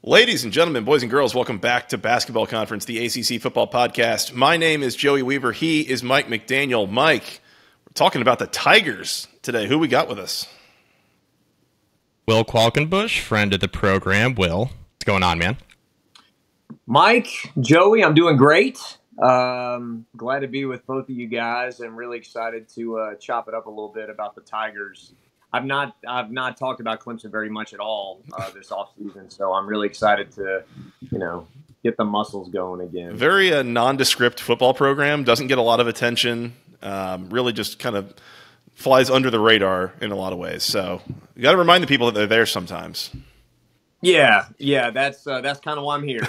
Ladies and gentlemen, boys and girls, welcome back to Basketball Conference, the ACC Football Podcast. My name is Joey Weaver. He is Mike McDaniel. Mike, we're talking about the Tigers today. Who we got with us? Will Qualkinbush, friend of the program. Will, what's going on, man? Mike, Joey, I'm doing great. Glad to be with both of you guys and really excited to chop it up a little bit about the Tigers. I've not talked about Clemson very much at all this offseason, so I'm really excited to, get the muscles going again. Very nondescript football program, doesn't get a lot of attention, really just kind of flies under the radar in a lot of ways. So you got to remind the people that they're there sometimes. Yeah, that's kind of why I'm here.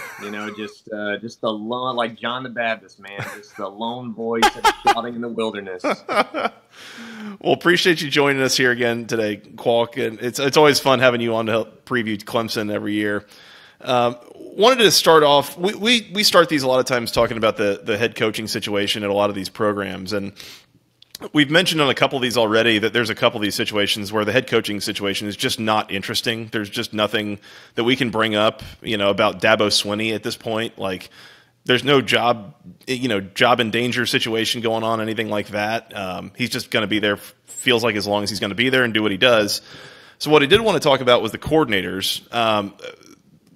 Just the lone, like John the Baptist, man, just the lone voice shouting in the wilderness. Well, appreciate you joining us here again today, Qualk. And it's always fun having you on to help preview Clemson every year. Wanted to start off. We start these a lot of times talking about the head coaching situation at a lot of these programs, and we've mentioned on a couple of these already that there's a couple of these situations where the head coaching situation is just not interesting. There's just nothing that we can bring up, about Dabo Swinney at this point. Like, there's no job in danger situation going on, anything like that. He's just going to be there, feels like, as long as he's going to be there and do what he does. So what I did want to talk about was the coordinators.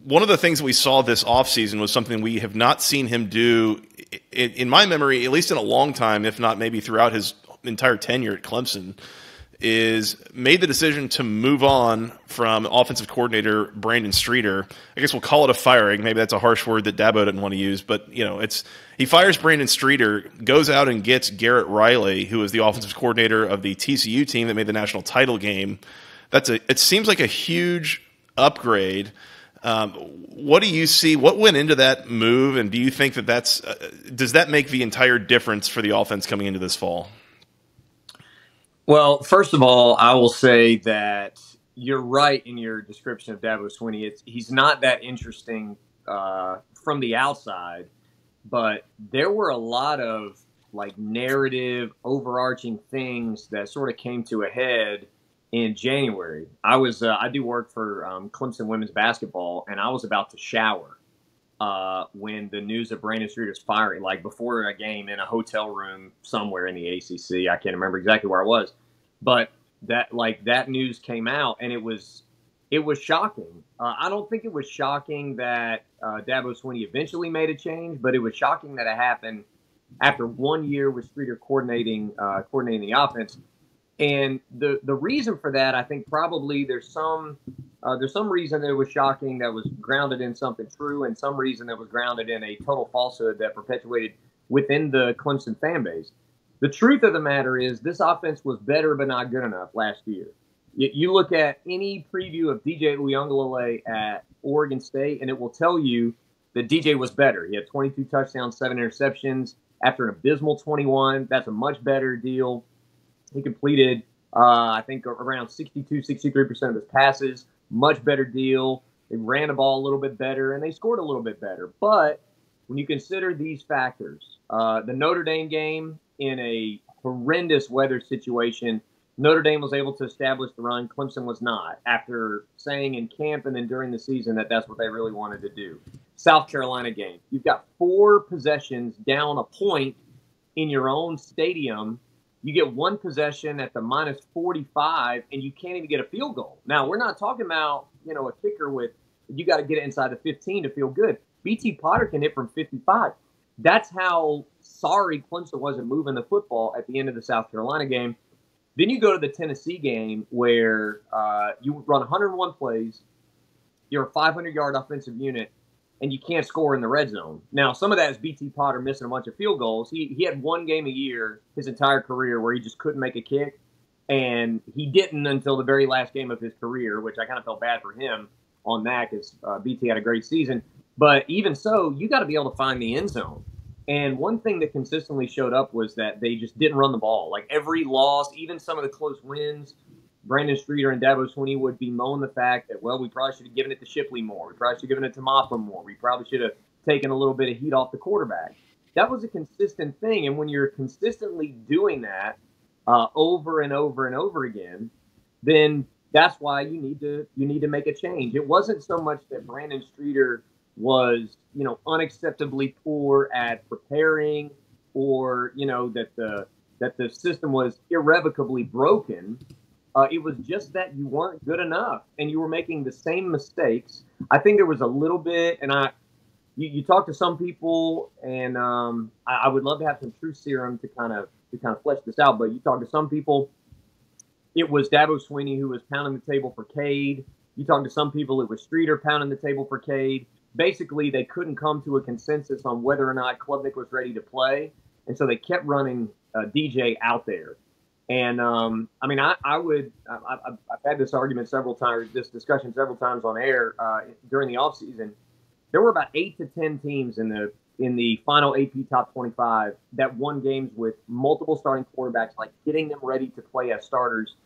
One of the things that we saw this offseason was something we have not seen him do, in my memory, at least in a long time, if not maybe throughout his entire tenure at Clemson, is made the decision to move on from offensive coordinator Brandon Streeter. I guess we'll call it a firing. Maybe that's a harsh word that Dabo didn't want to use, but he fires Brandon Streeter, goes out and gets Garrett Riley, who is the offensive coordinator of the TCU team that made the national title game. It seems like a huge upgrade. What do you see? What went into that move, and do you think that does that make the entire difference for the offense coming into this fall? Well, first of all, I will say that you're right in your description of Dabo Swinney. He's not that interesting from the outside, but there were a lot of narrative, overarching things that sort of came to a head in January. I do work for Clemson women's basketball, and I was about to shower when the news of Brandon Streeter's firing, before a game in a hotel room somewhere in the ACC. I can't remember exactly where I was, but that news came out, and it was shocking. I don't think it was shocking that Dabo Swinney eventually made a change, but it was shocking that it happened after 1 year with Streeter coordinating the offense. And the reason for that, I think probably there's some reason that it was shocking that was grounded in something true, and some reason that was grounded in a total falsehood that perpetuated within the Clemson fan base. The truth of the matter is this offense was better but not good enough last year. You look at any preview of DJ Uiagalelei at Oregon State, and it will tell you that DJ was better. He had 22 touchdowns, 7 interceptions after an abysmal 21. That's a much better deal. He completed, I think, around 63% of his passes. Much better deal. They ran the ball a little bit better, and they scored a little bit better. But when you consider these factors, the Notre Dame game in a horrendous weather situation, Notre Dame was able to establish the run. Clemson was not, after saying in camp and then during the season that that's what they really wanted to do. South Carolina game. You've got 4 possessions down a point in your own stadium. You get 1 possession at the minus 45, and you can't even get a field goal. Now, we're not talking about, a kicker with, you got to get it inside the 15 to feel good. BT Potter can hit from 55. That's how sorry Clemson was at moving the football at the end of the South Carolina game. Then you go to the Tennessee game where you run 101 plays, you're a 500-yard offensive unit, and you can't score in the red zone. Now, some of that is BT Potter missing a bunch of field goals. He had 1 game a year his entire career where he just couldn't make a kick, and he didn't until the very last game of his career, which I kind of felt bad for him on that because BT had a great season. But even so, you got to be able to find the end zone. And one thing that consistently showed up was that they just didn't run the ball. Every loss, even some of the close wins, Brandon Streeter and Dabo Swinney would bemoan the fact that, we probably should have given it to Shipley more. We probably should have given it to Moffa more. We probably should have taken a little bit of heat off the quarterback. That was a consistent thing. And when you're consistently doing that over and over and over again, then that's why you need to make a change. It wasn't so much that Brandon Streeter was, unacceptably poor at preparing, or that the system was irrevocably broken. It was just that you weren't good enough and you were making the same mistakes. I think there was a little bit, and you talk to some people, and I would love to have some truth serum to kind of flesh this out. But you talk to some people, it was Dabo Swinney who was pounding the table for Cade. You talk to some people, it was Streeter pounding the table for Cade. Basically, they couldn't come to a consensus on whether or not Klubnik was ready to play, and so they kept running DJ out there. And I've had this argument several times, this discussion several times on air during the offseason. There were about 8 to 10 teams in the final AP Top 25 that won games with multiple starting quarterbacks, like getting them ready to play as starters.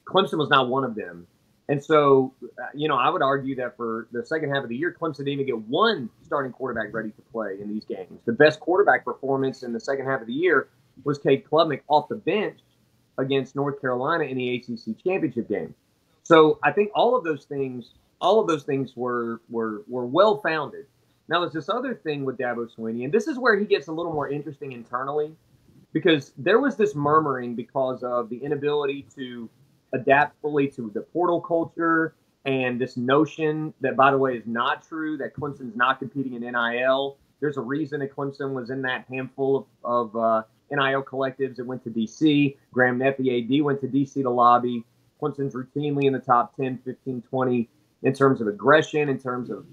Clemson was not one of them. And so, I would argue that for the second half of the year, Clemson didn't even get one starting quarterback ready to play in these games. The best quarterback performance in the second half of the year was Cade Klubnik off the bench against North Carolina in the ACC championship game. So I think all of those things were well founded. Now there's this other thing with Dabo Swinney, and this is where he gets a little more interesting internally, because there was this murmuring because of the inability to adapt fully to the portal culture, and this notion that, by the way, is not true, that Clemson's not competing in NIL. There's a reason that Clemson was in that handful of NIL collectives that went to D.C. Graham Neppy, AD, went to D.C. to lobby. Clemson's routinely in the top 10, 15, 20 in terms of aggression, in terms of,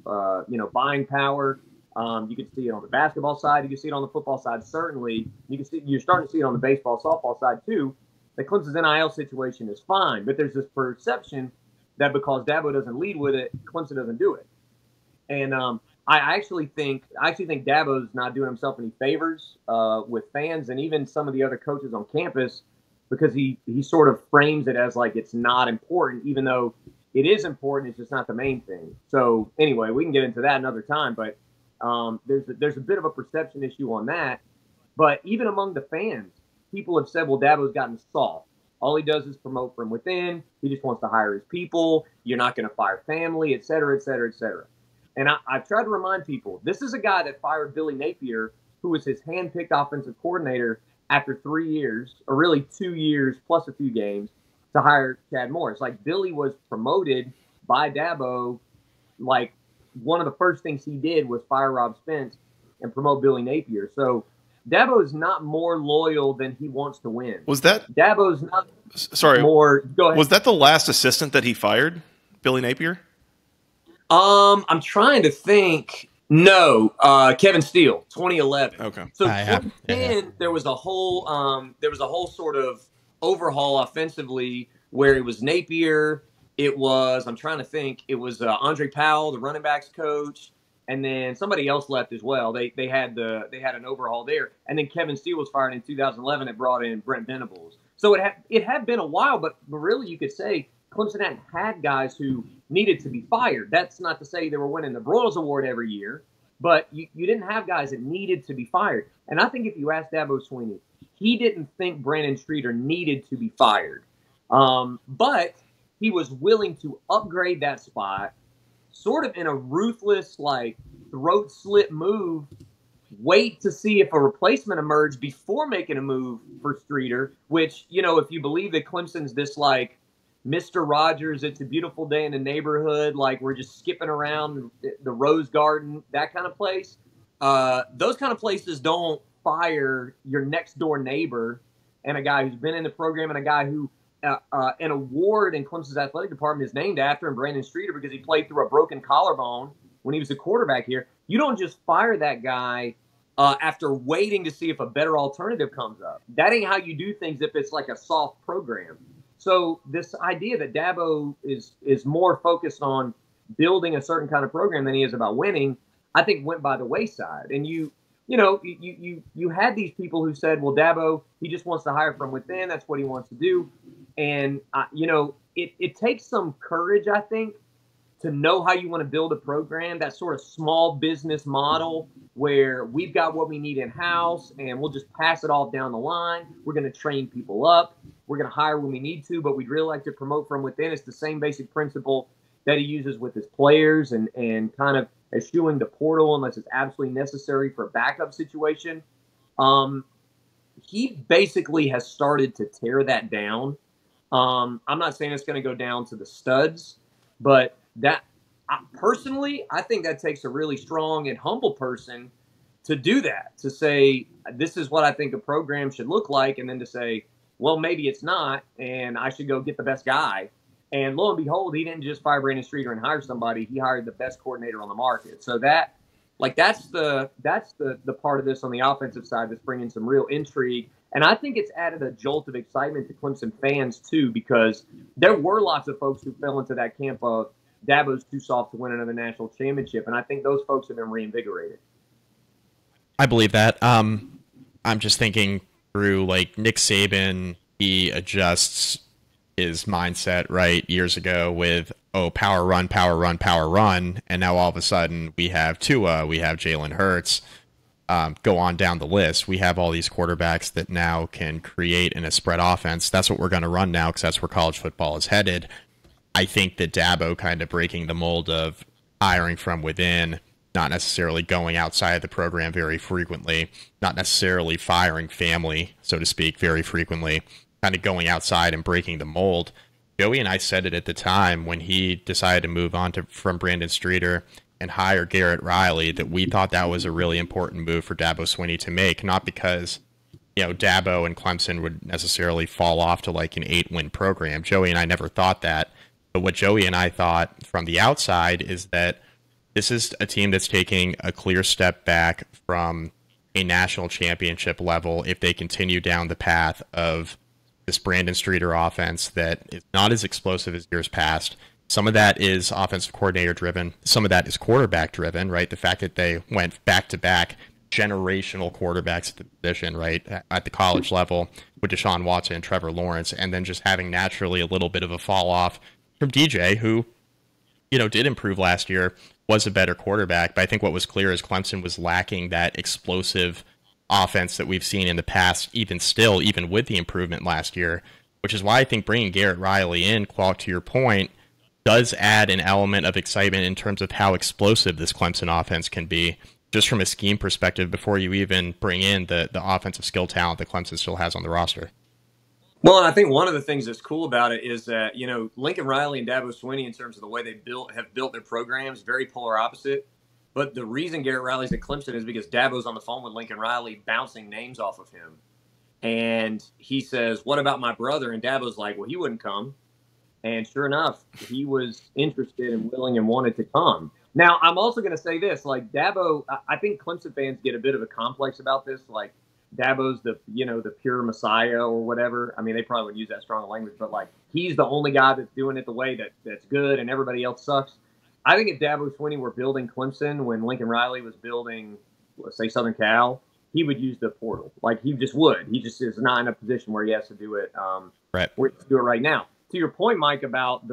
buying power. You can see it on the basketball side. You can see it on the football side, certainly. You're starting to see it on the baseball, softball side, too. The Clemson's NIL situation is fine, but there's this perception that because Dabo doesn't lead with it, Clemson doesn't do it. And I actually think Dabo's not doing himself any favors with fans and even some of the other coaches on campus, because he sort of frames it as like it's not important, even though it is important. It's just not the main thing. So anyway, we can get into that another time. But there's a bit of a perception issue on that. But even among the fans, people have said, well, Dabo's gotten soft. All he does is promote from within. He just wants to hire his people. You're not going to fire family, et cetera, et cetera, et cetera. And I've tried to remind people, this is a guy that fired Billy Napier, who was his hand-picked offensive coordinator after 3 years, or really 2 years plus a few games, to hire Chad Morris. Like, Billy was promoted by Dabo. Like, one of the first things he did was fire Rob Spence and promote Billy Napier. So Dabo is not more loyal than he wants to win. Was that Dabo's not? Sorry, more. Go ahead. Was that the last assistant that he fired, Billy Napier? I'm trying to think. No, Kevin Steele, 2011. Okay. So 2010, there was a whole sort of overhaul offensively where it was Napier. It was, I'm trying to think, it was Andre Powell, the running backs coach, and then somebody else left as well. They had an overhaul there, and then Kevin Steele was fired in 2011 and brought in Brent Venables. So it had been a while, but really you could say Clemson hadn't had guys who needed to be fired. That's not to say they were winning the Broyles Award every year, but you didn't have guys that needed to be fired. And I think if you ask Dabo Swinney, he didn't think Brandon Streeter needed to be fired. But he was willing to upgrade that spot, sort of in a ruthless, like, throat slit move, wait to see if a replacement emerged before making a move for Streeter, which, if you believe that Clemson's this, like, Mr. Rogers, it's a beautiful day in the neighborhood, like we're just skipping around the Rose Garden, that kind of place. Those kind of places don't fire your next door neighbor and a guy who's been in the program and a guy who an award in Clemson's athletic department is named after him, Brandon Streeter, because he played through a broken collarbone when he was a quarterback here. You don't just fire that guy after waiting to see if a better alternative comes up. That ain't how you do things if it's like a soft program. So this idea that Dabo is more focused on building a certain kind of program than he is about winning, I think went by the wayside. And you had these people who said, well, Dabo, he just wants to hire from within. That's what he wants to do. And, it takes some courage, I think, to know how you want to build a program, that sort of small business model where we've got what we need in-house and we'll just pass it off down the line. We're going to train people up. We're going to hire when we need to, but we'd really like to promote from within. It's the same basic principle that he uses with his players and kind of eschewing the portal unless it's absolutely necessary for a backup situation. He basically has started to tear that down. I'm not saying it's going to go down to the studs, but personally, I think that takes a really strong and humble person to do that, to say, this is what I think a program should look like, and then to say, well, maybe it's not, and I should go get the best guy. And lo and behold, he didn't just fire Brandon Streeter and hire somebody. He hired the best coordinator on the market. So that's the part of this on the offensive side that's bringing some real intrigue. And I think it's added a jolt of excitement to Clemson fans, too, because there were lots of folks who fell into that camp of Dabo's too soft to win another national championship. And I think those folks have been reinvigorated. I believe that. I'm just thinking through, like, Nick Saban, he adjusts his mindset, right, years ago with, power run, power run, power run. And now all of a sudden we have Tua, we have Jalen Hurts. Go on down the list. We have all these quarterbacks that now can create in a spread offense. That's what we're going to run now because that's where college football is headed. I think that Dabo kind of breaking the mold of hiring from within, not necessarily going outside the program very frequently, not necessarily firing family, so to speak, very frequently, kind of going outside and breaking the mold. Joey and I said it at the time when he decided to move on from Brandon Streeter and hire Garrett Riley, that we thought that was a really important move for Dabo Swinney to make, not because, Dabo and Clemson would necessarily fall off to like an 8-win program. Joey and I never thought that. But what Joey and I thought from the outside is that this is a team that's taking a clear step back from a national championship level if they continue down the path of this Brandon Streeter offense that is not as explosive as years past. Some of that is offensive coordinator driven. Some of that is quarterback driven, right? The fact that they went back-to-back generational quarterbacks at the position, right, at the college level with Deshaun Watson and Trevor Lawrence, and then just having naturally a little bit of a fall off from DJ, who, did improve last year, was a better quarterback. But I think what was clear is Clemson was lacking that explosive offense that we've seen in the past, even with the improvement last year, which is why I think bringing Garrett Riley in, Qualk, to your point, does add an element of excitement in terms of how explosive this Clemson offense can be, just from a scheme perspective, before you even bring in the offensive skill talent that Clemson still has on the roster. Well, and I think one of the things that's cool about it is that, Lincoln Riley and Dabo Swinney, in terms of the way they have built their programs, very polar opposite. But the reason Garrett Riley's at Clemson is because Dabo's on the phone with Lincoln Riley bouncing names off of him. And he says, what about my brother? And Dabo's like, well, he wouldn't come. And sure enough, he was interested and willing and wanted to come. Now, I'm also going to say this, like Dabo, I think Clemson fans get a bit of a complex about this. Like Dabo's the pure messiah or whatever. I mean, they probably wouldn't use that strong language, but like he's the only guy that's doing it the way that's good and everybody else sucks. I think if Dabo Swinney were building Clemson when Lincoln Riley was building, let's say, Southern Cal, he would use the portal. Like he just would. He just is not in a position where he has to do it. Right. Where he has to do it right now. To your point, Mike, about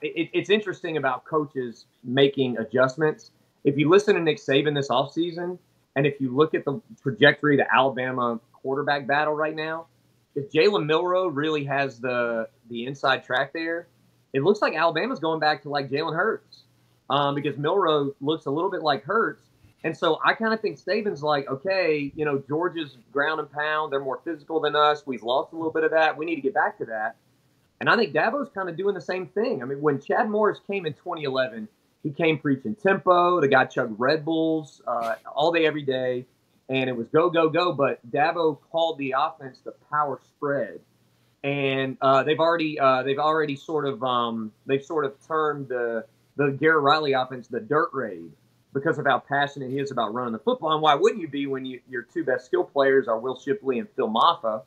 it's interesting about coaches making adjustments. If you listen to Nick Saban this offseason, and if you look at the trajectory of the Alabama quarterback battle right now, if Jalen Milroe really has the inside track there, it looks like Alabama's going back to like Jalen Hurts because Milroe looks a little bit like Hurts. And so I kind of think Saban's like, okay, Georgia's ground and pound. They're more physical than us. We've lost a little bit of that. We need to get back to that. And I think Dabo's kind of doing the same thing. I mean, when Chad Morris came in 2011, he came preaching tempo. The guy chugged Red Bulls all day, every day. And it was go, go, go. But Dabo called the offense the power spread. And they've already sort of termed the Garrett Riley offense the dirt raid, because of how passionate he is about running the football. And why wouldn't you be when your two best skill players are Will Shipley and Phil Maffa,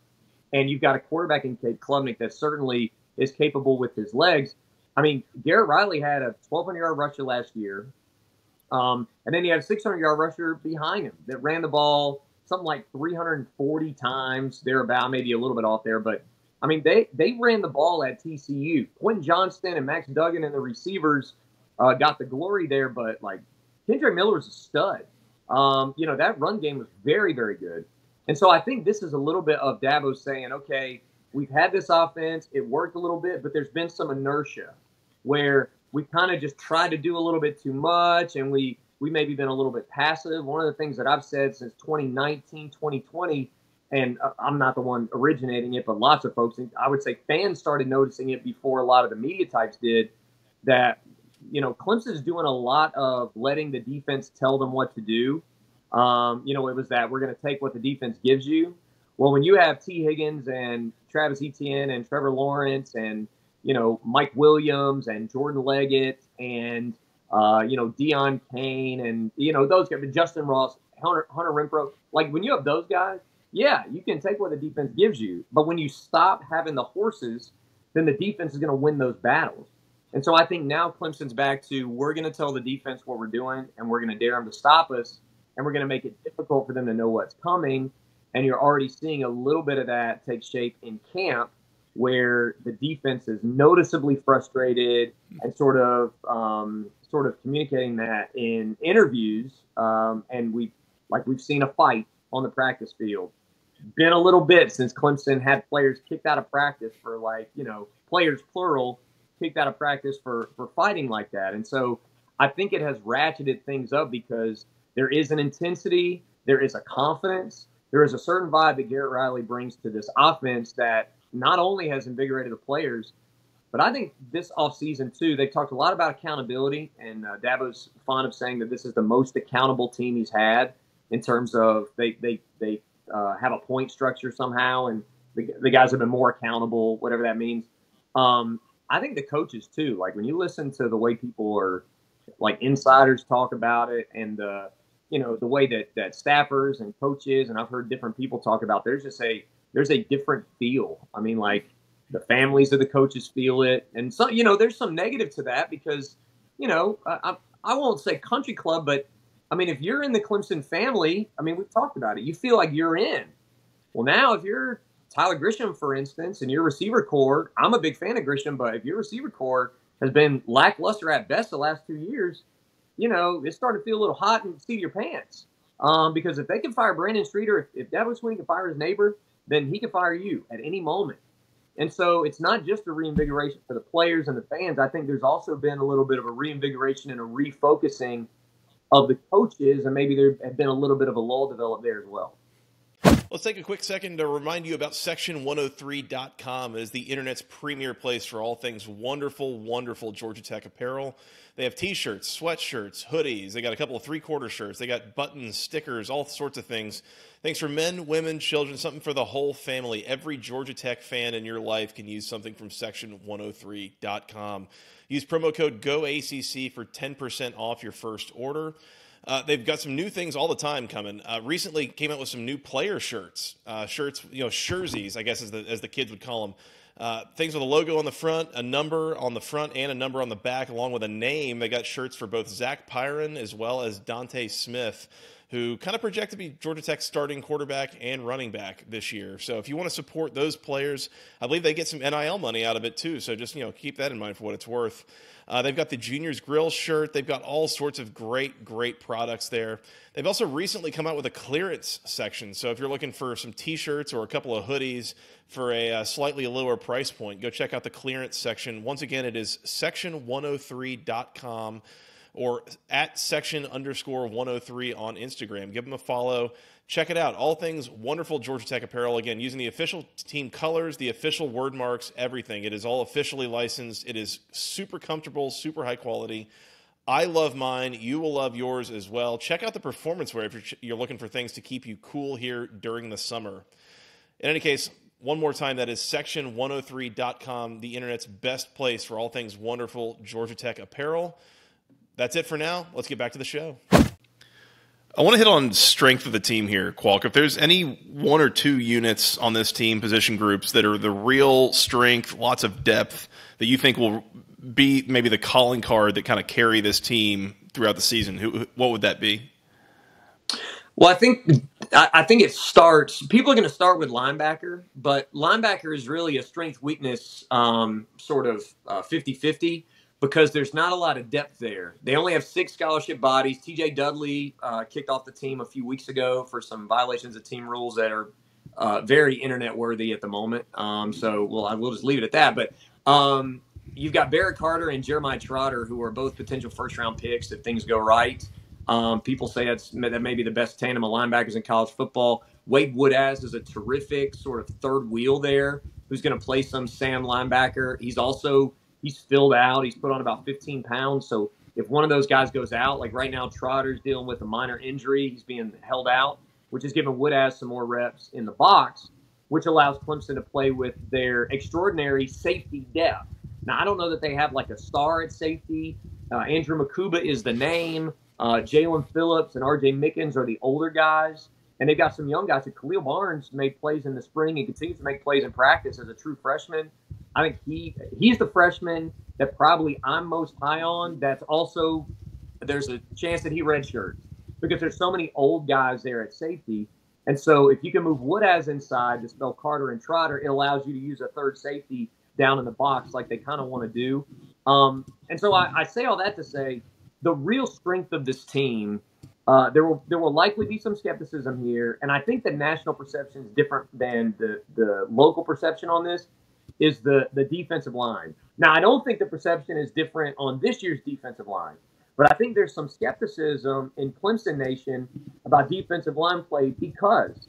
and you've got a quarterback in Cade Klubnik that certainly is capable with his legs. I mean, Garrett Riley had a 1,200-yard rusher last year, and then he had a 600-yard rusher behind him that ran the ball something like 340 times, thereabout, maybe a little bit off there. But, I mean, they ran the ball at TCU. Quentin Johnston and Max Duggan and the receivers got the glory there, but, like, Kendrick Miller's a stud. That run game was very, very good. And so I think this is a little bit of Dabo saying, okay, we've had this offense. It worked a little bit, but there's been some inertia where we kind of just tried to do a little bit too much, and we maybe been a little bit passive. One of the things that I've said since 2019, 2020, and I'm not the one originating it, but lots of folks, I would say fans started noticing it before a lot of the media types did, that, Clemson's doing a lot of letting the defense tell them what to do. It was that we're going to take what the defense gives you. Well, when you have T. Higgins and Travis Etienne and Trevor Lawrence and, Mike Williams and Jordan Leggett and, Deion Kane and, those guys, Justin Ross, Hunter Renfro, like when you have those guys, yeah, you can take what the defense gives you. But when you stop having the horses, then the defense is going to win those battles. And so I think now Clemson's back to, we're going to tell the defense what we're doing, and we're going to dare them to stop us, and we're going to make it difficult for them to know what's coming. And you're already seeing a little bit of that take shape in camp, where the defense is noticeably frustrated and sort of communicating that in interviews. And we've seen a fight on the practice field. Been a little bit since Clemson had players kicked out of practice for players plural, kicked out of practice for fighting like that. And so I think it has ratcheted things up because there is an intensity, there is a confidence, there is a certain vibe that Garrett Riley brings to this offense that not only has invigorated the players, but I think this offseason too, they talked a lot about accountability, and Dabo's fond of saying that this is the most accountable team he's had in terms of they have a point structure somehow, and the guys have been more accountable, whatever that means. I think the coaches too, like when you listen to the way people are, like insiders talk about it, and the way that staffers and coaches, and I've heard different people talk about, there's a different feel. I mean, like the families of the coaches feel it, and so there's some negative to that because I won't say country club, but I mean, if you're in the Clemson family, I mean, we've talked about it, you feel like you're in. Well, now if you're Tyler Grisham, for instance, and your receiver core, I'm a big fan of Grisham, but if your receiver core has been lackluster at best the last 2 years, it's starting to feel a little hot in the seat of your pants. Because if they can fire Brandon Streeter, if Dabo Swinney can fire his neighbor, then he can fire you at any moment. And so it's not just a reinvigoration for the players and the fans. I think there's also been a little bit of a reinvigoration and a refocusing of the coaches, and maybe there had been a little bit of a lull developed there as well. Let's take a quick second to remind you about Section103.com. It is the internet's premier place for all things wonderful, wonderful Georgia Tech apparel. They have T-shirts, sweatshirts, hoodies. They got a couple of three-quarter shirts. They got buttons, stickers, all sorts of things. Things for men, women, children, something for the whole family. Every Georgia Tech fan in your life can use something from Section103.com. Use promo code GOACC for 10% off your first order. They've got some new things all the time coming. Recently came out with some new player shirts, jerseys, I guess as the kids would call them. Things with a logo on the front, a number on the front, and a number on the back, along with a name. They got shirts for both Zach Pyron as well as Dante Smith, who kind of project to be Georgia Tech's starting quarterback and running back this year. So if you want to support those players, I believe they get some NIL money out of it too. So just keep that in mind for what it's worth. They've got the Juniors Grill shirt. They've got all sorts of great products there. They've also recently come out with a clearance section. So if you're looking for some T-shirts or a couple of hoodies for a slightly lower price point, go check out the clearance section. Once again, it is section103.com or at section_103 on Instagram. Give them a follow. Check it out. All things wonderful Georgia Tech apparel. Again, using the official team colors, the official word marks, everything. It is all officially licensed. It is super comfortable, super high quality. I love mine. You will love yours as well. Check out the performance wear if you're looking for things to keep you cool here during the summer. In any case, one more time, that is section103.com, the internet's best place for all things wonderful Georgia Tech apparel. That's it for now. Let's get back to the show. I want to hit on strength of the team here, Qualk. If there's any one or two units on this team, position groups, that are the real strength, lots of depth, that you think will be maybe the calling card that kind of carry this team throughout the season, what would that be? Well, I think it starts. People are going to start with linebacker, but linebacker is really a strength-weakness sort of 50-50. Because there's not a lot of depth there. They only have 6 scholarship bodies. TJ Dudley kicked off the team a few weeks ago for some violations of team rules that are very internet worthy at the moment. So we'll just leave it at that. But you've got Barrett Carter and Jeremiah Trotter, who are both potential first-round picks if things go right. People say that may be the best tandem of linebackers in college football. Wade Woodaz is a terrific sort of third wheel there who's going to play some Sam linebacker. He's filled out. He's put on about 15 pounds. So if one of those guys goes out, like right now Trotter's dealing with a minor injury, he's being held out, which is giving Woodaz some more reps in the box, which allows Clemson to play with their extraordinary safety depth. Now, I don't know that they have like a star at safety. Andrew Makuba is the name. Jalen Phillips and R.J. Mickens are the older guys. And they've got some young guys. Khalil Barnes made plays in the spring and continues to make plays in practice as a true freshman. I think he's the freshman that probably I'm most high on. That's also, there's a chance that he redshirts because there's so many old guys there at safety. And so if you can move Woodaz inside to spell Carter and Trotter, it allows you to use a third safety down in the box like they kind of want to do. And so I say all that to say the real strength of this team, there will likely be some skepticism here. And I think the national perception is different than the local perception on this, is the defensive line. Now, I don't think the perception is different on this year's defensive line, but I think there's some skepticism in Clemson Nation about defensive line play because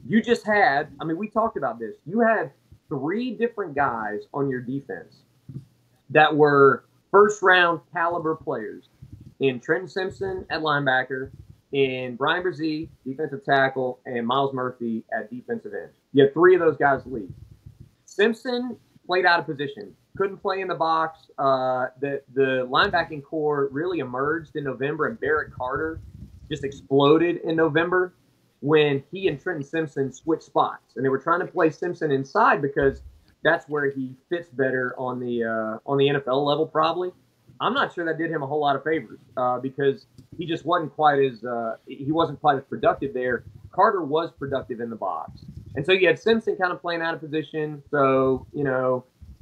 you just had, I mean, we talked about this. You had 3 different guys on your defense that were first-round caliber players in Trenton Simpson at linebacker, in Brian Brzee, defensive tackle, and Miles Murphy at defensive end. You had 3 of those guys leave. Simpson played out of position, couldn't play in the box. The linebacking core really emerged in November, and Barrett Carter just exploded in November when he and Trenton Simpson switched spots. And they were trying to play Simpson inside because that's where he fits better on the NFL level probably. I'm not sure that did him a whole lot of favors because he just wasn't quite as productive there. Carter was productive in the box. And so you had Simpson kind of playing out of position. So,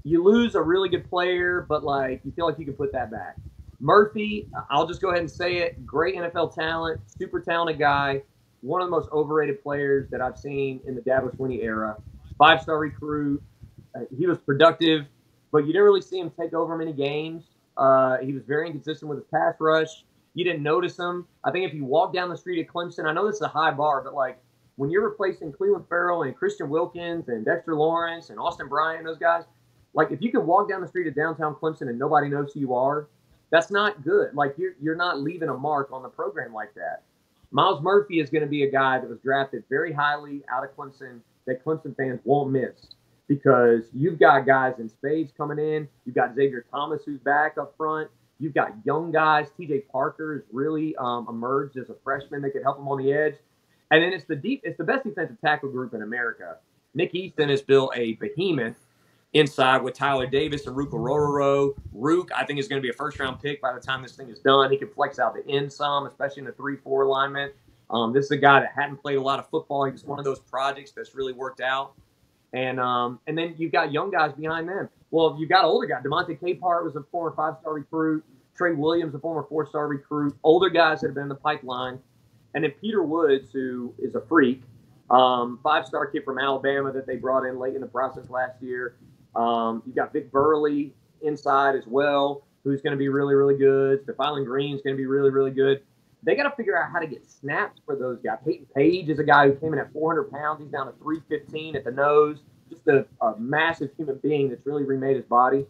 you lose a really good player, but like you feel like you can put that back. Murphy, I'll just go ahead and say it, great NFL talent, super talented guy, one of the most overrated players that I've seen in the Dabo Swinney era. 5-star recruit. He was productive, but you didn't really see him take over many games. He was very inconsistent with his pass rush. You didn't notice him. I think if you walk down the street at Clemson, I know this is a high bar, but like when you're replacing Cleveland Farrell and Christian Wilkins and Dexter Lawrence and Austin Bryant, those guys, like if you can walk down the street of downtown Clemson and nobody knows who you are, that's not good. Like you're not leaving a mark on the program like that. Miles Murphy is going to be a guy that was drafted very highly out of Clemson that Clemson fans won't miss because you've got guys in spades coming in. You've got Xavier Thomas who's back up front. You've got young guys. TJ Parker has really emerged as a freshman that could help him on the edge. And then it's the best defensive tackle group in America. Nick Easton has built a behemoth inside with Tyler Davis and Rook Orororo. Rook, I think, is going to be a first-round pick by the time this thing is done. He can flex out the end some, especially in the 3-4 alignment. This is a guy that hadn't played a lot of football. He's one of those projects that's really worked out. And then you've got young guys behind them. Well, you've got older guys. DeMonte Capehart was a former 5-star recruit. Trey Williams, a former 4-star recruit. Older guys that have been in the pipeline. And then Peter Woods, who is a freak, 5-star kid from Alabama that they brought in late in the process last year. You've got Vic Burley inside as well, who's going to be really, really good. Stephon Green's going to be really, really good. They got to figure out how to get snaps for those guys. Peyton Page is a guy who came in at 400 pounds. He's down to 315 at the nose. Just a massive human being that's really remade his body.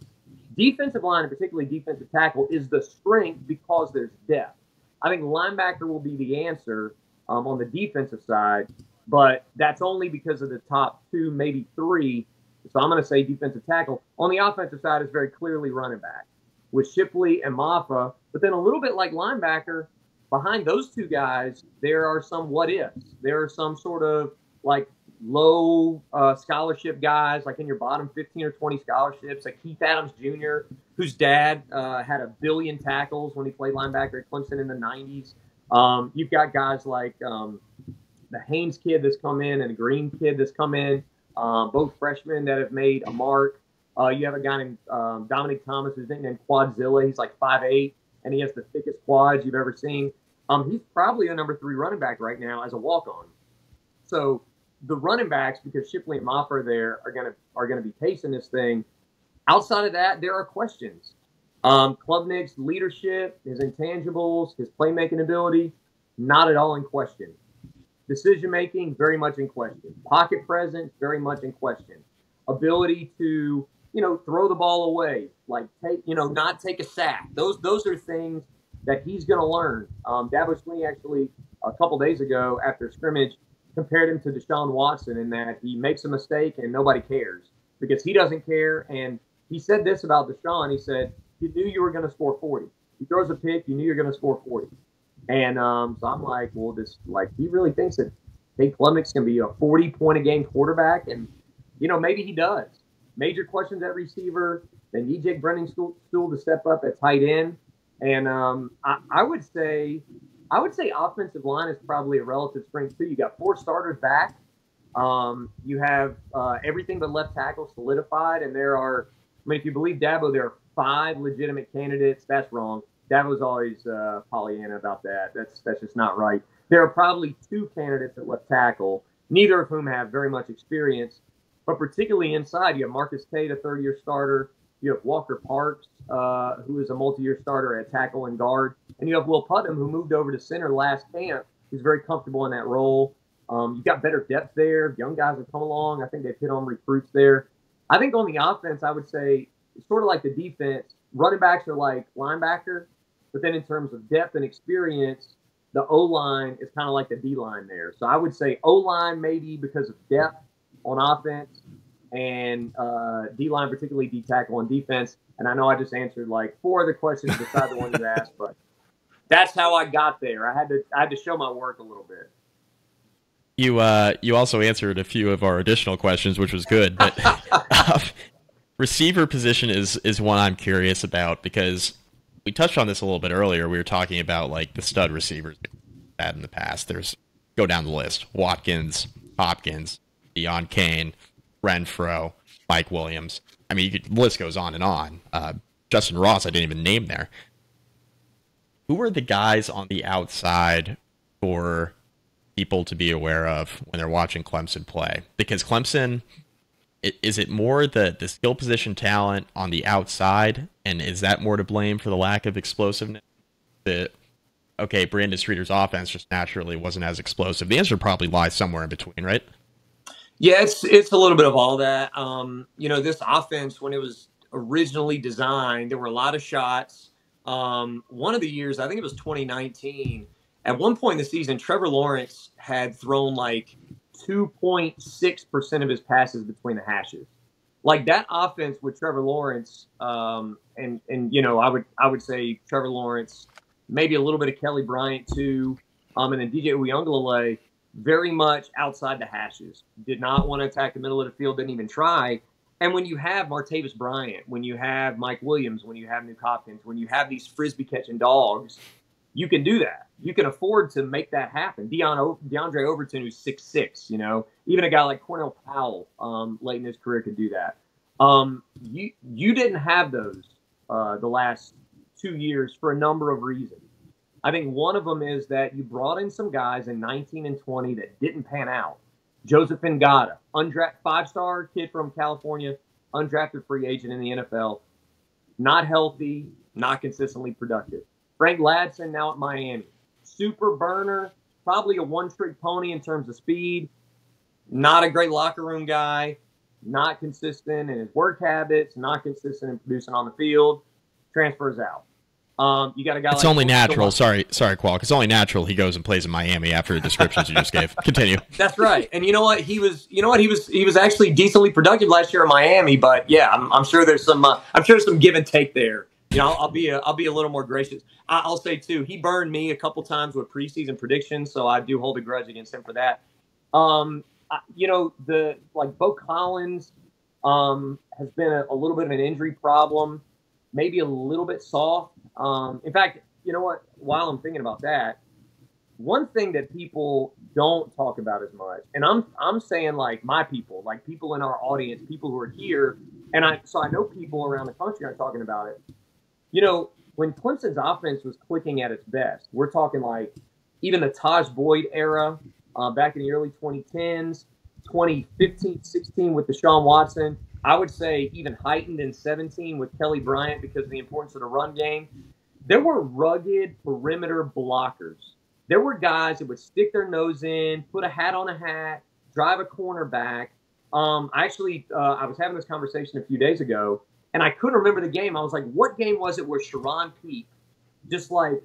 Defensive line, and particularly defensive tackle, is the strength because there's depth. I think linebacker will be the answer on the defensive side, but that's only because of the top 2, maybe 3. So I'm going to say defensive tackle. On the offensive side is very clearly running back with Shipley and Maffa. But then a little bit like linebacker, behind those 2 guys, there are some what-ifs. There are some sort of like low scholarship guys, like in your bottom 15 or 20 scholarships, like Keith Adams Jr., whose dad had 1 billion tackles when he played linebacker at Clemson in the 90s. You've got guys like the Haynes kid that's come in and the Green kid that's come in. Both freshmen that have made a mark. You have a guy named Dominic Thomas who's nicknamed Quadzilla. He's like 5'8", and he has the thickest quads you've ever seen. He's probably the number 3 running back right now as a walk-on. So the running backs, because Shipley and Moffa are there, are gonna be pacing this thing. Outside of that, there are questions. Klubnik's leadership, his intangibles, his playmaking ability, not at all in question. Decision making, very much in question. Pocket presence, very much in question. Ability to, throw the ball away, like not take a sack. Those are things that he's going to learn. Dabo Swinney actually a couple days ago after scrimmage compared him to Deshaun Watson in that he makes a mistake and nobody cares because he doesn't care. And he said this about Deshaun. He said, you knew you were going to score 40. He throws a pick, you knew you're going to score 40. And so I'm like, well, he really thinks that Cade Klubnik's going to be a 40-point-a-game quarterback, and maybe he does. Major questions at receiver. They need Jake Brenningstool to step up at tight end, and I would say offensive line is probably a relative strength too. You got 4 starters back. You have everything but left tackle solidified, and there are. I mean, if you believe Dabo, there are 5 legitimate candidates. That's wrong. Dabo's always Pollyanna about that. That's just not right. There are probably 2 candidates at left tackle, neither of whom have very much experience. But particularly inside, you have Marcus Cade, a 3rd-year starter. You have Walker Parks, who is a multi-year starter at tackle and guard. And you have Will Putnam, who moved over to center last camp, who's very comfortable in that role. You've got better depth there. Young guys have come along. I think they've hit on recruits there. I think on the offense, I would say, sort of like the defense, running backs are like linebacker. But then in terms of depth and experience, the O-line is kind of like the D-line there. So I would say O-line maybe because of depth on offense and D-line, particularly D-tackle on defense. And I know I just answered like 4 other questions besides the one you asked, but that's how I got there. I had to show my work a little bit. You also answered a few of our additional questions, which was good. But receiver position is one I'm curious about because we touched on this a little bit earlier. We were talking about like the stud receivers that in the past. Go down the list: Watkins, Hopkins, Deion Kane, Renfro, Mike Williams. I mean, the list goes on and on. Justin Ross, I didn't even name there. Who are the guys on the outside for people to be aware of when they're watching Clemson play? Because Clemson, is it more the skill position talent on the outside, and is that more to blame for the lack of explosiveness? Brandon Streeter's offense just naturally wasn't as explosive. The answer probably lies somewhere in between, right? Yeah, it's a little bit of all that. This offense, when it was originally designed, there were a lot of shots. One of the years, I think it was 2019, at one point in the season, Trevor Lawrence had thrown like 2.6% of his passes between the hashes. Like that offense with Trevor Lawrence, I would say Trevor Lawrence, maybe a little bit of Kelly Bryant too, and then DJ Uiagalelei, very much outside the hashes. Did not want to attack the middle of the field, didn't even try. And when you have Martavis Bryant, when you have Mike Williams, when you have Nuke Hopkins, when you have these frisbee catching dogs, you can do that. You can afford to make that happen. DeAndre Overton, who's 6'6", even a guy like Cornell Powell late in his career could do that. You didn't have those the last 2 years for a number of reasons. I think one of them is that you brought in some guys in 19 and 20 that didn't pan out. Joseph Ngata, undrafted 5-star kid from California, undrafted free agent in the NFL, not healthy, not consistently productive. Frank Ladson now at Miami, super burner, probably a one-trick pony in terms of speed, not a great locker room guy, not consistent in his work habits, not consistent in producing on the field, transfers out. You got a guy. It's like only natural. Sorry, Qualk. It's only natural he goes and plays in Miami after the descriptions you just gave. Continue. That's right. And you know what? He was actually decently productive last year in Miami. But yeah, I'm sure there's some. I'm sure some give and take there. I'll be a little more gracious. I'll say too, he burned me a couple times with preseason predictions, so I do hold a grudge against him for that. Bo Collins has been a little bit of an injury problem, maybe a little bit soft. In fact, you know what? While I'm thinking about that, one thing that people don't talk about as much, and I'm saying like my people, like people in our audience, people who are here, and I know people around the country are talking about it. When Clemson's offense was clicking at its best, we're talking like even the Taj Boyd era back in the early 2010s. 2015, 16 with Deshaun Watson. I would say even heightened in 17 with Kelly Bryant because of the importance of the run game. There were rugged perimeter blockers. There were guys that would stick their nose in, put a hat on a hat, drive a cornerback. I was having this conversation a few days ago, and I couldn't remember the game. I was like, what game was it where Sharon Peake just like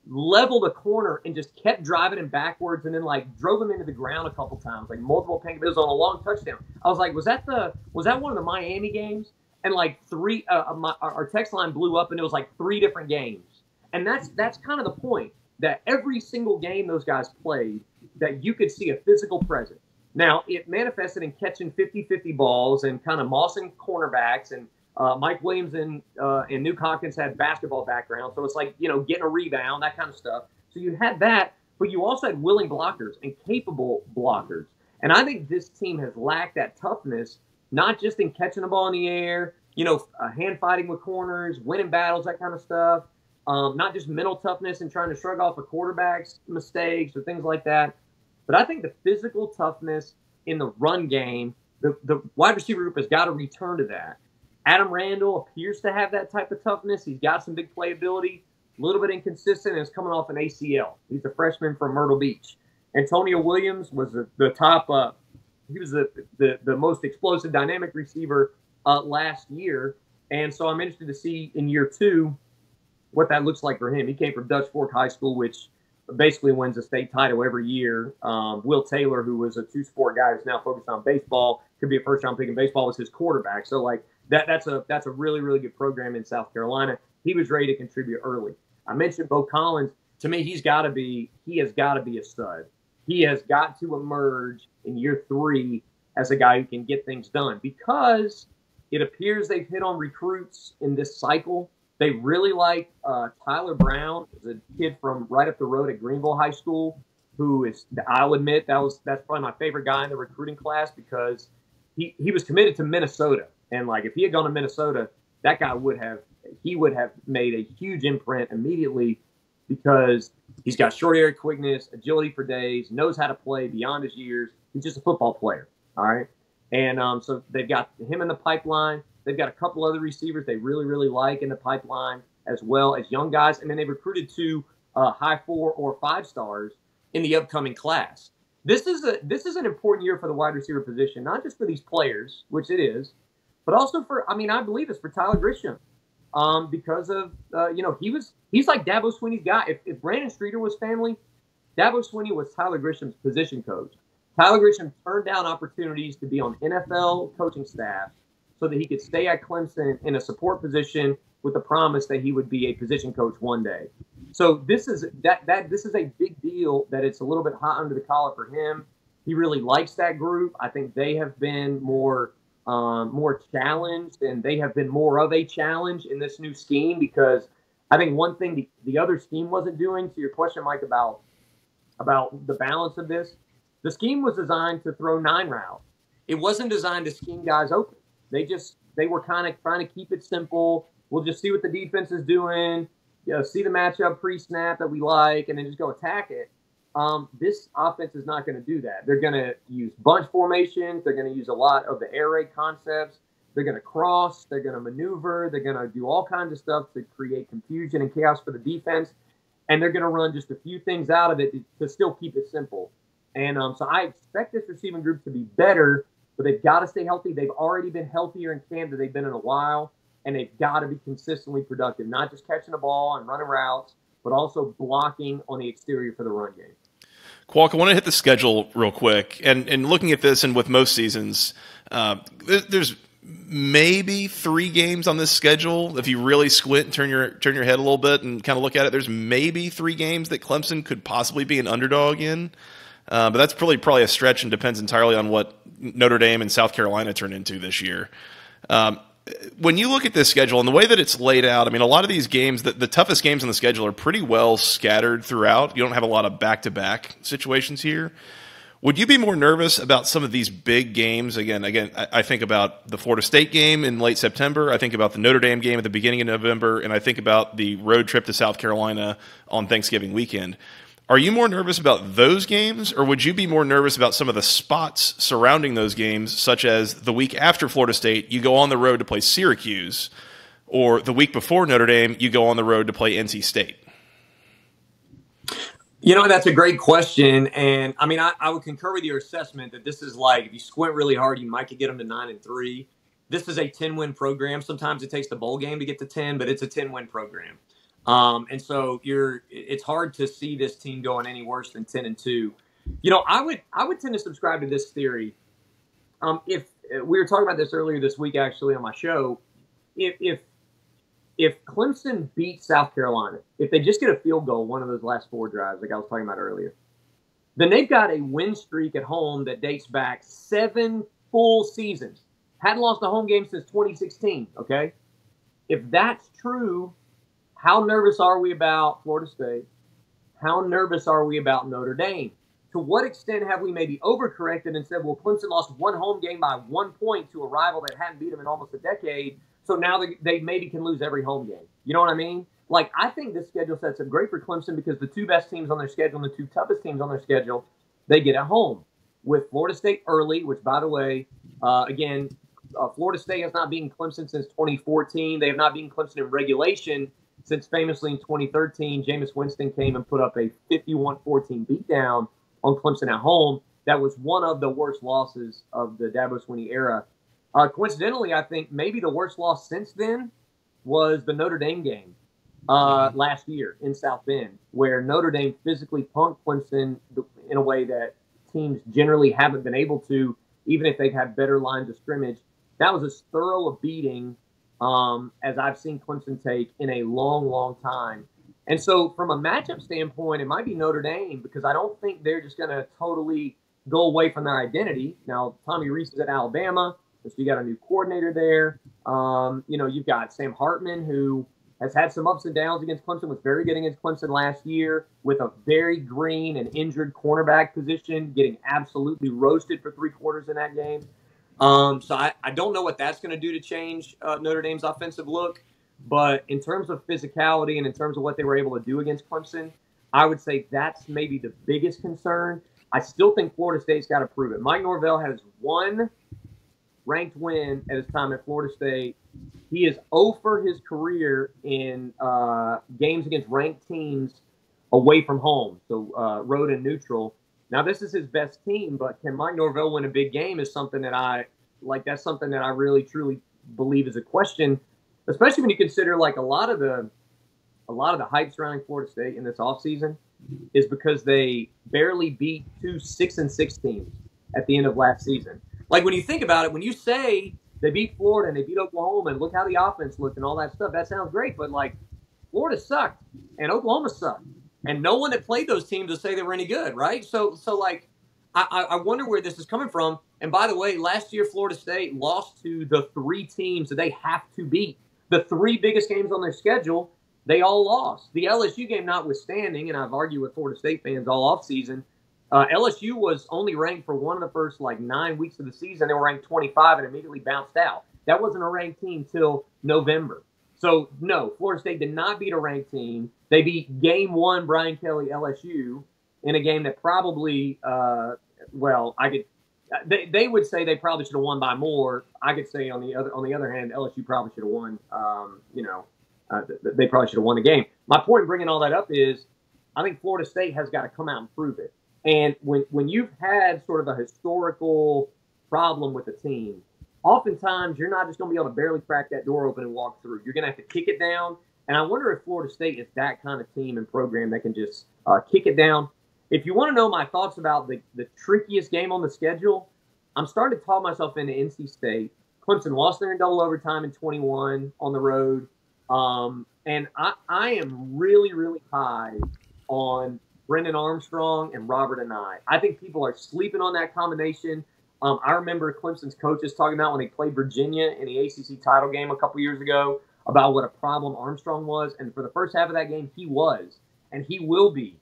leveled a corner and just kept driving him backwards and then like drove him into the ground a couple times, like multiple pancakes. It was on a long touchdown. I was like, was that one of the Miami games? And like our text line blew up and it was like 3 different games. And that's kind of the point, that every single game those guys played, that you could see a physical presence. Now, it manifested in catching 50-50 balls and kind of mossing cornerbacks, and Mike Williams and Nuke Hopkins had basketball background, so it's like, getting a rebound, that kind of stuff. So you had that, but you also had willing blockers and capable blockers. And I think this team has lacked that toughness, not just in catching the ball in the air, hand fighting with corners, winning battles, that kind of stuff. Not just mental toughness and trying to shrug off a quarterback's mistakes or things like that. But I think the physical toughness in the run game, the wide receiver group has got to return to that. Adam Randall appears to have that type of toughness. He's got some big playability, a little bit inconsistent, and is coming off an ACL. He's a freshman from Myrtle Beach. Antonio Williams was the top. He was the most explosive, dynamic receiver last year, and so I'm interested to see in year 2 what that looks like for him. He came from Dutch Fork High School, which basically wins a state title every year. Will Taylor, who was a 2-sport guy who's now focused on baseball, could be a first-round pick in baseball, was his quarterback. So like that's a really, really good program in South Carolina. He was ready to contribute early. I mentioned Bo Collins. To me, he has got to be a stud. He has got to emerge in year 3 as a guy who can get things done, because it appears they've hit on recruits in this cycle. They really like Tyler Brown, who's a kid from right up the road at Greenville High School, who is, I'll admit, that's probably my favorite guy in the recruiting class, because he was committed to Minnesota. And like, if he had gone to Minnesota, that guy would have made a huge imprint immediately, because he's got short area quickness, agility for days, knows how to play beyond his years. He's just a football player. All right. And so they've got him in the pipeline. They've got a couple other receivers they really, really like in the pipeline, as well as young guys. And then they've recruited 2 high 4 or 5 stars in the upcoming class. This is an important year for the wide receiver position, not just for these players, which it is, but also I believe it's for Tyler Grisham, because of he's like Dabo Swinney's guy. If Brandon Streeter was family, Dabo Swinney was Tyler Grisham's position coach. Tyler Grisham turned down opportunities to be on NFL coaching staff so that he could stay at Clemson in a support position with the promise that he would be a position coach one day. So this is a big deal, that it's a little bit hot under the collar for him. He really likes that group. I think they have been more challenged, and they have been more of a challenge in this new scheme, because I think one thing the other scheme wasn't doing, to your question, Mike, about the balance of this, the scheme was designed to throw 9 routes. It wasn't designed to scheme guys open. They were kind of trying to keep it simple. We'll just see what the defense is doing, see the matchup pre-snap that we like, and then just go attack it. This offense is not going to do that. They're going to use bunch formations. They're going to use a lot of the air raid concepts. They're going to cross. They're going to maneuver. They're going to do all kinds of stuff to create confusion and chaos for the defense. And they're going to run just a few things out of it to still keep it simple. And so I expect this receiving group to be better, but they've got to stay healthy. They've already been healthier in camp than they've been in a while, and they've got to be consistently productive, not just catching the ball and running routes, but also blocking on the exterior for the run game. Qualk, I want to hit the schedule real quick. And looking at this, and with most seasons, there's maybe 3 games on this schedule. If you really squint and turn your head a little bit and kind of look at it, there's maybe 3 games that Clemson could possibly be an underdog in. But that's probably a stretch, and depends entirely on what Notre Dame and South Carolina turn into this year. When you look at this schedule and the way that it's laid out, I mean, a lot of these games, the toughest games on the schedule are pretty well scattered throughout. You don't have a lot of back-to-back situations here. Would you be more nervous about some of these big games? Again, I think about the Florida State game in late September. I think about the Notre Dame game at the beginning of November, and I think about the road trip to South Carolina on Thanksgiving weekend. Are you more nervous about those games, or would you be more nervous about some of the spots surrounding those games, such as the week after Florida State, you go on the road to play Syracuse, or the week before Notre Dame, you go on the road to play NC State? That's a great question. And I mean, I would concur with your assessment that this is like, if you squint really hard, you might could get them to 9-3. This is a 10-win program. Sometimes it takes the bowl game to get to 10, but it's a 10-win program. And so it's hard to see this team going any worse than 10-2. I would tend to subscribe to this theory. If we were talking about this earlier this week, actually on my show, if Clemson beats South Carolina, if they just get a field goal, one of those last 4 drives, like I was talking about earlier, then they've got a win streak at home that dates back 7 full seasons. Hadn't lost a home game since 2016. Okay, if that's true, how nervous are we about Florida State? How nervous are we about Notre Dame? To what extent have we maybe overcorrected and said, well, Clemson lost one home game by 1 point to a rival that hadn't beat them in almost a decade, so now they maybe can lose every home game? You know what I mean? Like, I think this schedule sets up great for Clemson because the 2 best teams on their schedule and the 2 toughest teams on their schedule, they get at home. With Florida State early, which, by the way, again, Florida State has not beaten Clemson since 2014. They have not beaten Clemson in regulation since famously in 2013, Jameis Winston came and put up a 51-14 beatdown on Clemson at home. That was one of the worst losses of the Dabo Swinney era. Coincidentally, I think maybe the worst loss since then was the Notre Dame game last year in South Bend, where Notre Dame physically punked Clemson in a way that teams generally haven't been able to, even if they've had better lines of scrimmage. That was as thorough a beating as I've seen Clemson take in a long, long time. And so from a matchup standpoint, it might be Notre Dame because I don't think they're just going to totally go away from their identity. Now, Tommy Rees is at Alabama, so you got a new coordinator there. You've got Sam Hartman, who has had some ups and downs against Clemson, was very good against Clemson last year with a very green and injured cornerback position, getting absolutely roasted for 3 quarters in that game. So I don't know what that's going to do to change Notre Dame's offensive look. But in terms of physicality and in terms of what they were able to do against Clemson, I would say that's maybe the biggest concern. I still think Florida State's got to prove it. Mike Norvell has 1 ranked win at his time at Florida State. He is 0 for his career in games against ranked teams away from home, so road and neutral. Now, this is his best team, but can Mike Norvell win a big game is something that that's something that I really, truly believe is a question, especially when you consider like a lot of the hype surrounding Florida State in this offseason is because they barely beat 2 6-6 teams at the end of last season. Like when you think about it, when you say they beat Florida and they beat Oklahoma and look how the offense looked and all that stuff, that sounds great, but like Florida sucked and Oklahoma sucked. And no one that played those teams would say they were any good, right? So like, I wonder where this is coming from. And by the way, last year Florida State lost to the 3 teams that they have to beat. The 3 biggest games on their schedule, they all lost. The LSU game notwithstanding, and I've argued with Florida State fans all offseason, LSU was only ranked for one of the first 9 weeks of the season. They were ranked 25 and immediately bounced out. That wasn't a ranked team till November. So, no, Florida State did not beat a ranked team. They beat Game 1 Brian Kelly LSU in a game that probably, they would say they probably should have won by more. I could say on the other hand, LSU probably should have won. They probably should have won the game. My point in bringing all that up is I think Florida State has got to come out and prove it. And when you've had sort of a historical problem with a team, oftentimes you're not just going to be able to barely crack that door open and walk through. You're going to have to kick it down. And I wonder if Florida State is that kind of team and program that can just kick it down. If you want to know my thoughts about the trickiest game on the schedule, I'm starting to talk myself into NC State. Clemson lost there in double overtime in 21 on the road. And I am really, really high on Brendan Armstrong and Robert Anae. I think people are sleeping on that combination. I remember Clemson's coaches talking about when they played Virginia in the ACC title game a couple years ago about what a problem Armstrong was. And for the first half of that game, he was. And he will be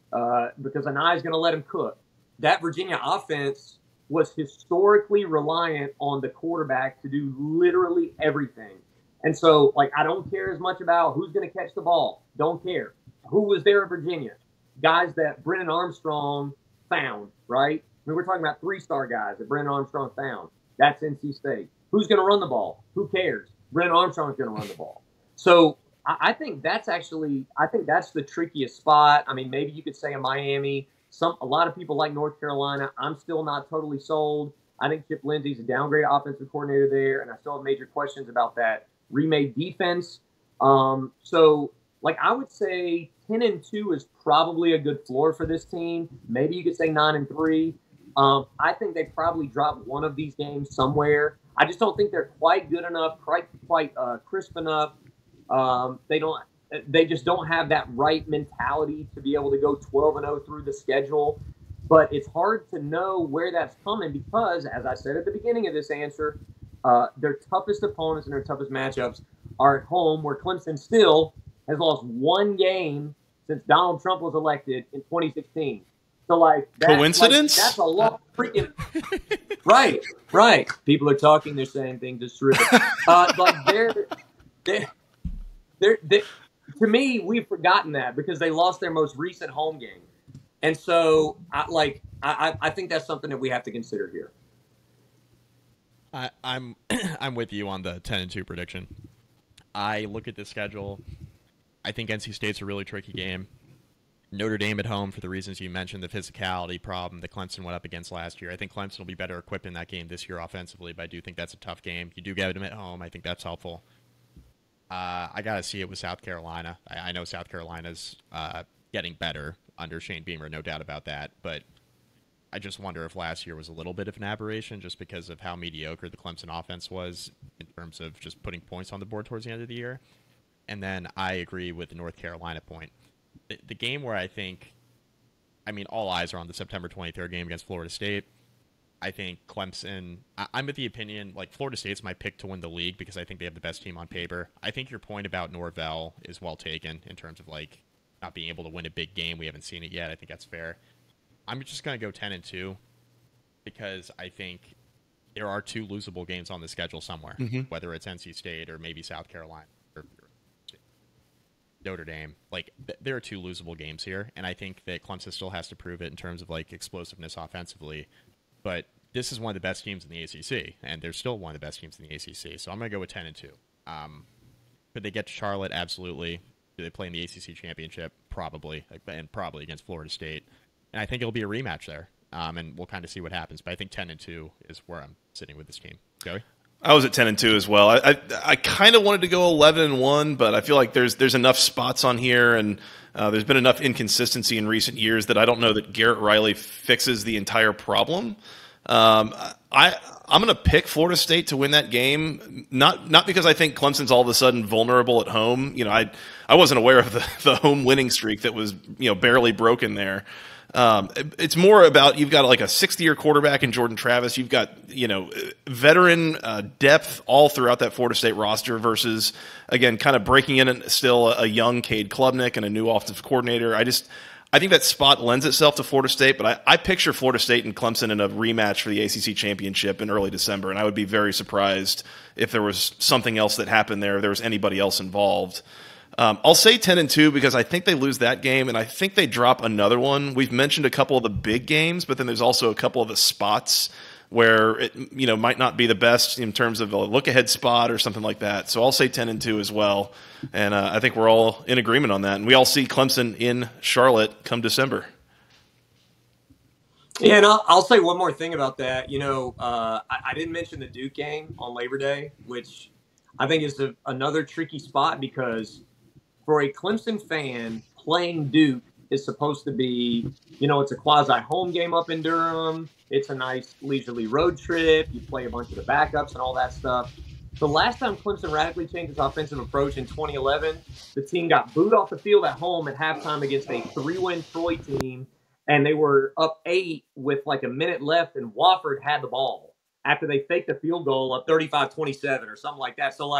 because Anae is going to let him cook. That Virginia offense was historically reliant on the quarterback to do literally everything. And so, I don't care as much about who's going to catch the ball. Don't care. Who was there in Virginia? guys that Brennan Armstrong found, right? I mean, we're talking about 3-star guys that Brennan Armstrong found. That's NC State. Who's going to run the ball? Who cares? Brennan Armstrong's going to run the ball. So I think that's the trickiest spot. I mean, maybe you could say in Miami. A lot of people like North Carolina. I'm still not totally sold. I think Chip Lindsey's a downgrade offensive coordinator there, and I still have major questions about that remade defense. So, like, I would say 10-2 is probably a good floor for this team. Maybe you could say 9-3. I think they probably drop one of these games somewhere. I just don't think they're quite good enough, quite crisp enough. They just don't have that right mentality to be able to go 12-0 through the schedule. But it's hard to know where that's coming because, as I said at the beginning of this answer, their toughest opponents and their toughest matchups are at home, where Clemson still has lost one game since Donald Trump was elected in 2016. So, like, coincidence? That's a lot freaking right. People are talking. They're saying things. It's true. They're to me, we've forgotten that because they lost their most recent home game, and so I think that's something that we have to consider here. I'm with you on the 10-2 prediction. I look at the schedule. I think NC State's a really tricky game. Notre Dame at home for the reasons you mentioned, the physicality problem that Clemson went up against last year. I think Clemson will be better equipped in that game this year offensively, but I do think that's a tough game. You do get them at home. I think that's helpful. I got to see it with South Carolina. I know South Carolina's getting better under Shane Beamer, no doubt about that, but I just wonder if last year was a little bit of an aberration just because of how mediocre the Clemson offense was in terms of just putting points on the board towards the end of the year. And then I agree with the North Carolina point. The game where I think, all eyes are on the September 23rd game against Florida State. I think Clemson, I'm of the opinion, like, Florida State's my pick to win the league because I think they have the best team on paper. I think your point about Norvell is well taken in terms of, like, not being able to win a big game. We haven't seen it yet. I think that's fair. I'm just going to go 10-2 because I think there are 2 losable games on the schedule somewhere, whether it's NC State or maybe South Carolina or Notre Dame. Like, there are 2 losable games here, and I think that Clemson still has to prove it in terms of, like, explosiveness offensively. But this is one of the best teams in the ACC, and they're still one of the best teams in the ACC. So I'm going to go with 10-2. Could they get to Charlotte? Absolutely. Do they play in the ACC championship? Probably, and probably against Florida State. And I think it'll be a rematch there, and we'll kind of see what happens. But I think 10-2 is where I'm sitting with this team. Joey? I was at 10-2 as well. I kind of wanted to go 11-1, but I feel like there's enough spots on here, and there's been enough inconsistency in recent years that I don't know that Garrett Riley fixes the entire problem. I'm going to pick Florida State to win that game, not because I think Clemson's all of a sudden vulnerable at home. I wasn't aware of the home winning streak that was barely broken there. It's more about you've got like a 60-year quarterback in Jordan Travis. You've got veteran depth all throughout that Florida State roster versus, again, kind of breaking in still a young Cade Klubnik and a new offensive coordinator. I think that spot lends itself to Florida State, but I picture Florida State and Clemson in a rematch for the ACC championship in early December, and I would be very surprised if there was something else that happened there, if there was anybody else involved. I'll say 10-2 because I think they lose that game, and I think they drop another one. We've mentioned a couple of the big games, but then there's also a couple of the spots where it might not be the best in terms of a look-ahead spot or something like that. So I'll say 10-2 as well, and I think we're all in agreement on that. And we all see Clemson in Charlotte come December. Yeah, and I'll say one more thing about that. I didn't mention the Duke game on Labor Day, which I think is another tricky spot because for a Clemson fan, playing Duke is supposed to be, it's a quasi-home game up in Durham. It's a nice leisurely road trip. You play a bunch of the backups and all that stuff. The last time Clemson radically changed its offensive approach in 2011, the team got booed off the field at home at halftime against a 3-win Troy team, and they were up 8 with like a minute left, and Wofford had the ball after they faked a field goal up 35-27 or something like that. So,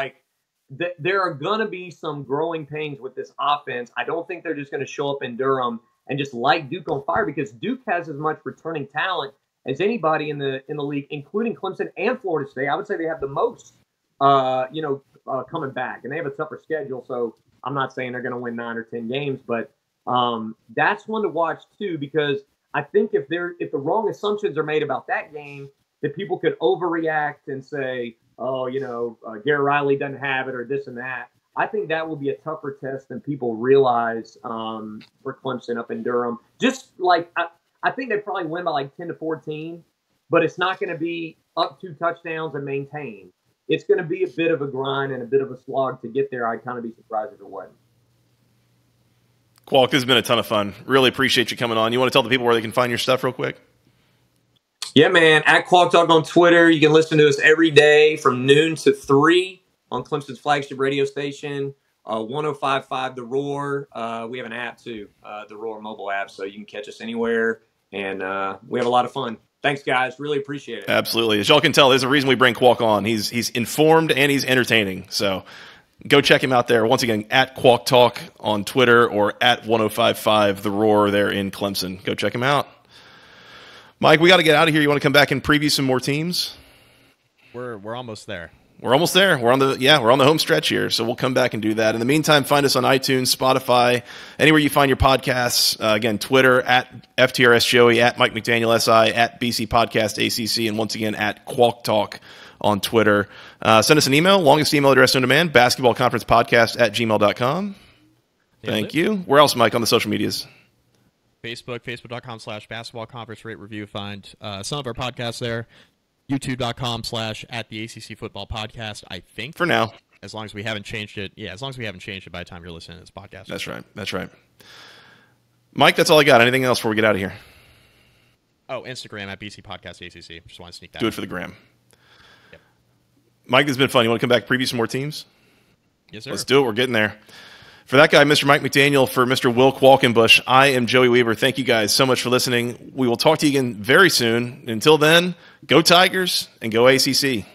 there are going to be some growing pains with this offense. I don't think they're just going to show up in Durham and just light Duke on fire because Duke has as much returning talent as anybody in the league, including Clemson and Florida State. I would say they have the most, coming back, and they have a tougher schedule. So I'm not saying they're going to win 9 or 10 games, but That's one to watch too, because I think if the wrong assumptions are made about that game, that people could overreact and say, oh, Garrett Riley doesn't have it or this and that. I think that will be a tougher test than people realize for Clemson up in Durham. Just like I think they probably win by like 10-14, but it's not going to be up 2 touchdowns and maintain. It's going to be a bit of a grind and a bit of a slog to get there. I'd kind of be surprised if it wasn't. Qualk, this has been a ton of fun. Really appreciate you coming on. You want to tell the people where they can find your stuff real quick? Yeah, man. At Qualk Talk on Twitter. You can listen to us every day from noon to 3 on Clemson's flagship radio station, 105.5 The Roar. We have an app too, the Roar mobile app, so you can catch us anywhere. And we have a lot of fun. Thanks, guys. Really appreciate it. Absolutely. As y'all can tell, there's a reason we bring Qualk on. He's informed and he's entertaining. So go check him out there. Once again, at Qualk Talk on Twitter or at 105.5 The Roar there in Clemson. Go check him out. Mike, we got to get out of here. You want to come back and preview some more teams? We're almost there. We're almost there. We're on the home stretch here, so we'll come back and do that. In the meantime, find us on iTunes, Spotify, anywhere you find your podcasts. Again, Twitter at FTRSJoey, at Mike McDaniel SI, at BC Podcast ACC, and once again at Qualk Talk on Twitter. Send us an email, longest email address on demand, basketballconferencepodcast at gmail.com. Thank you. Where else, Mike, on the social medias? Facebook.com/basketball conference rate review. Find some of our podcasts there. YouTube.com/at the ACC Football Podcast, I think. For now. As long as we haven't changed it. Yeah, as long as we haven't changed it by the time you're listening to this podcast. That's right. Mike, that's all I got. Anything else before we get out of here? Oh, Instagram at BC Podcast ACC. Just want to sneak that Do it for the gram. Yep. Mike, this has been fun. You want to come back and preview some more teams? Yes, sir. Let's do it. We're getting there. For that guy, Mr. Mike McDaniel, for Mr. Will Qualkinbush, I am Joey Weaver. Thank you guys so much for listening. We will talk to you again very soon. Until then, go Tigers and go ACC.